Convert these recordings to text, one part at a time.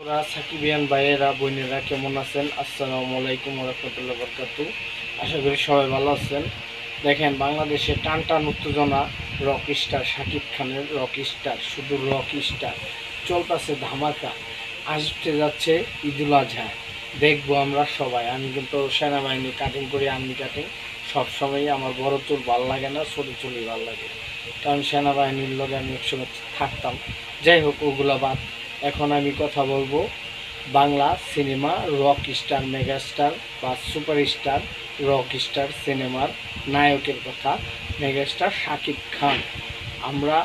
ওরা সাকিবিয়ান ভাইয়েরা বোনেরা কেমন আছেন? আসসালামু আলাইকুম ওয়া রাহমাতুল্লাহি ওয়া বারাকাতুহু। আশা করি সবাই ভালো আছেন। দেখেন, বাংলাদেশে টান টান উত্তেজনা, রক স্টার শাকিব খানের রক স্টার, শুধু রক স্টার চলতেছে ধামাকা। আসতে যাচ্ছে ঈদুল আজহা, দেখবো আমরা সবাই। আমি কিন্তু সেনাবাহিনী কাটিং করি, আর্মি কাটিং। সবসময়ই আমার বড় চুল ভালো লাগে না, ছোটো চুলই ভালো লাগে, কারণ সেনাবাহিনীর লগে আমি একসময় থাকতাম। যাই হোক, ওগুলো বাদ। এখন আমি কথা বলবো Bangla cinema rock star, megastar বা সুপারস্টার রক স্টার সিনেমার নায়কের কথা, মেগাস্টার শাকিব খান। আমরা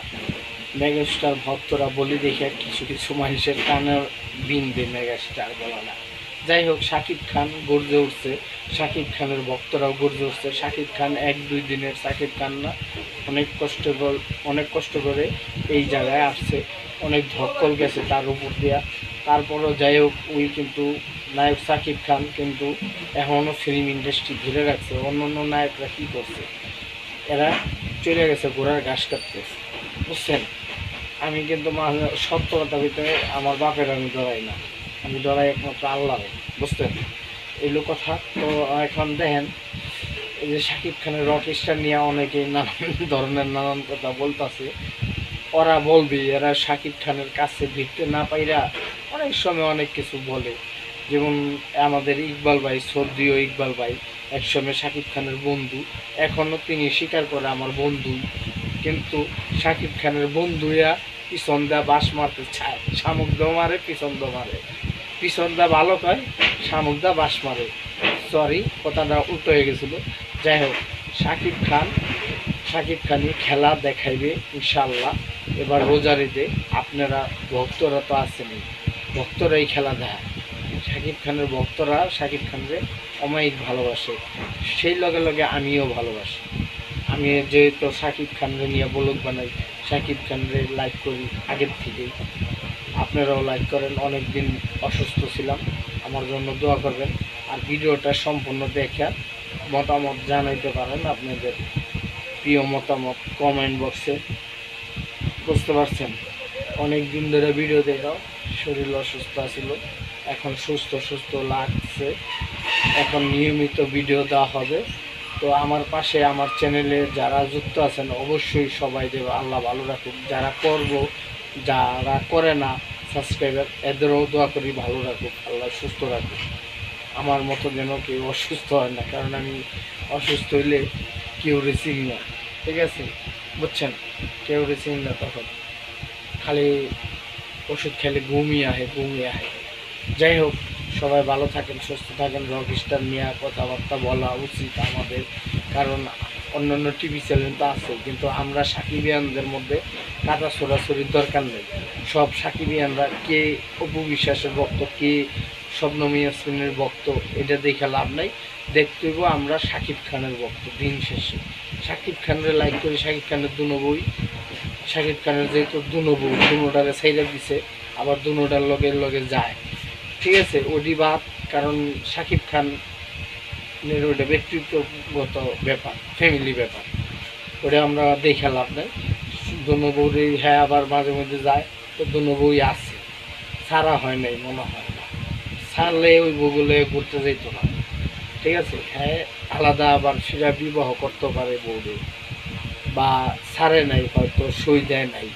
মেগাস্টার ভক্তরা বলি দেখে কিছু কিছু মানুষের কানের বিন্দে মেগাস্টার বলা না। যাই হোক, শাকিব খান গর্জে উঠছে, শাকিব খানের ভক্তরাও গর্জে উঠছে। শাকিব খান এক দুই দিনের শাকিব খান না, অনেক কষ্ট করে এই জায়গায় আসছে, অনেক ধকল গেছে তার উপর দিয়া। তারপরও যাই হোক, ওই কিন্তু নায়ক শাকিব খান কিন্তু এখনও ফিল্ম ইন্ডাস্ট্রি ধরে রাখছে। অন্য অন্য নায়করা কী করছে, এরা চলে গেছে ঘোড়ার ঘাস কাটতে, বুঝছেন? আমি কিন্তু সত্য কথা ভিতরে আমার বাপের আমি ডরাই না, আমি ডরাই একমাত্র আল্লাহ, বুঝতেন? এইগুলো কথা। তো এখন দেখেন, এই যে শাকিব খানের রক স্টার নিয়ে অনেকেই নানান ধরনের নানান কথা বলতেছে। ওরা বলবি, এরা শাকিব খানের কাছে ভিড়তে না পাইরা অনেক সময় অনেক কিছু বলে। যেমন আমাদের ইকবাল ভাই, সর্দিও ইকবাল ভাই একসময় শাকিব খানের বন্ধু, এখনও তিনি স্বীকার করে আমার বন্ধু, কিন্তু শাকিব খানের বন্ধুয়া পিছন দা বাস মারতে চায়, শামুক দা মারে, পিছন দা মারে, পিছন দা ভালো কয়, শামুক দা বাস মারে। সরি, কথাটা উল্টো হয়ে গেছিল। যাই হোক, শাকিব খানই খেলা দেখাইবে ইনশাল্লাহ এবার রোজার ঈদে। আপনারা ভক্তরা তো আছেনই, ভক্তরাই খেলা দেয়। শাকিব খানের ভক্তরা শাকিব খানরে অমায়িক ভালোবাসে, সেই লগে লগে আমিও ভালোবাসি। আমি যেহেতু শাকিব খানরে নিয়ে ব্লগ বানাই, শাকিব খানরে লাইক করি আগের থেকেই। আপনারাও লাইক করেন। অনেক দিন অসুস্থ ছিলাম, আমার জন্য দোয়া করবেন। আর ভিডিওটা সম্পূর্ণ দেখে মতামত জানাইতে পারেন, আপনাদের প্রিয় মতামত কমেন্ট বক্সে, বুঝতে পারছেন? অনেক দিন ধরে ভিডিও দেখাও, শরীর অসুস্থ ছিল, এখন সুস্থ সুস্থ লাগছে। এখন নিয়মিত ভিডিও দেওয়া হবে। তো আমার পাশে আমার চ্যানেলে যারা যুক্ত আছেন অবশ্যই সবাই দেবে, আল্লাহ ভালো রাখুক। যারা করব, যারা করে না সাবস্ক্রাইবার, এদেরও দোয়া করি ভালো রাখুক, আল্লাহ সুস্থ রাখুক। আমার মতো যেন কেউ অসুস্থ হয় না, কারণ আমি অসুস্থ হইলে কেউ চিনি না, ঠিক আছে? বুঝছেন? কেউ চিনি না, তখন খালি ওষুধ খেলে ঘুমিয়ে আহে। যাই হোক, সবাই ভালো থাকেন, সুস্থ থাকেন। রক স্টার নিয়ে কথাবার্তা বলা উচিত আমাদের, কারণ অন্যান্য টিভি চ্যানেল তো আছে, কিন্তু আমরা সাকিবিয়ানদের মধ্যে কাটা ছোড়াছড়ির দরকার নেই। সব সাকিবিয়ানরা কে অপু বিশ্বাসের ভক্ত, কে শবনম ইয়াসমিনের ভক্ত, এটা দেখে লাভ নাই। দেখতে হইব আমরা শাকিব খানের ভক্ত। দিন শেষে শাকিব খানের লাইক করি, শাকিব খানের দুনো বই, শাকিব খানের যেহেতু দুনো বই, দুনোটারে সাইডে দিছে, আবার দুনোটার লগে লগে যায়, ঠিক আছে? ওটি বাদ, কারণ শাকিব খানের ওটা ব্যক্তিত্বগত ব্যাপার, ফ্যামিলি ব্যাপার, ওটা আমরা দেখে লাভ নাই। দুনো বউই, হ্যাঁ, আবার মাঝে মধ্যে যায়, তো দুনো বই আছে, ছাড়া হয় নাই মনে হয় না, ছাড়লে ওই বউগুলো ঘুরতে যেত না, ঠিক আছে? হ্যাঁ, আলাদা আবার সেটা বিবাহ করতে পারে বউরে, বা ছাড়ে নাই, হয়তো সই দেয় নাই,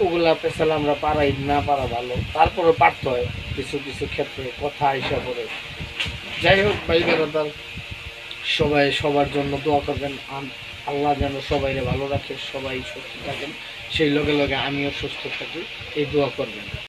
ওগুলা পেছালে আমরা পারাই না, পারা ভালো। তারপরে পারতে হয় কিছু কিছু ক্ষেত্রে, কথা হিসাব করে। যাই হোক ভাই বেড়াদার, সবাই সবার জন্য দোয়া করবেন। আল্লাহ যেন সবাইরে ভালো রাখে, সবাই সুস্থ থাকেন, সেই লগে লগে আমিও সুস্থ থাকি, এই দোয়া করবেন।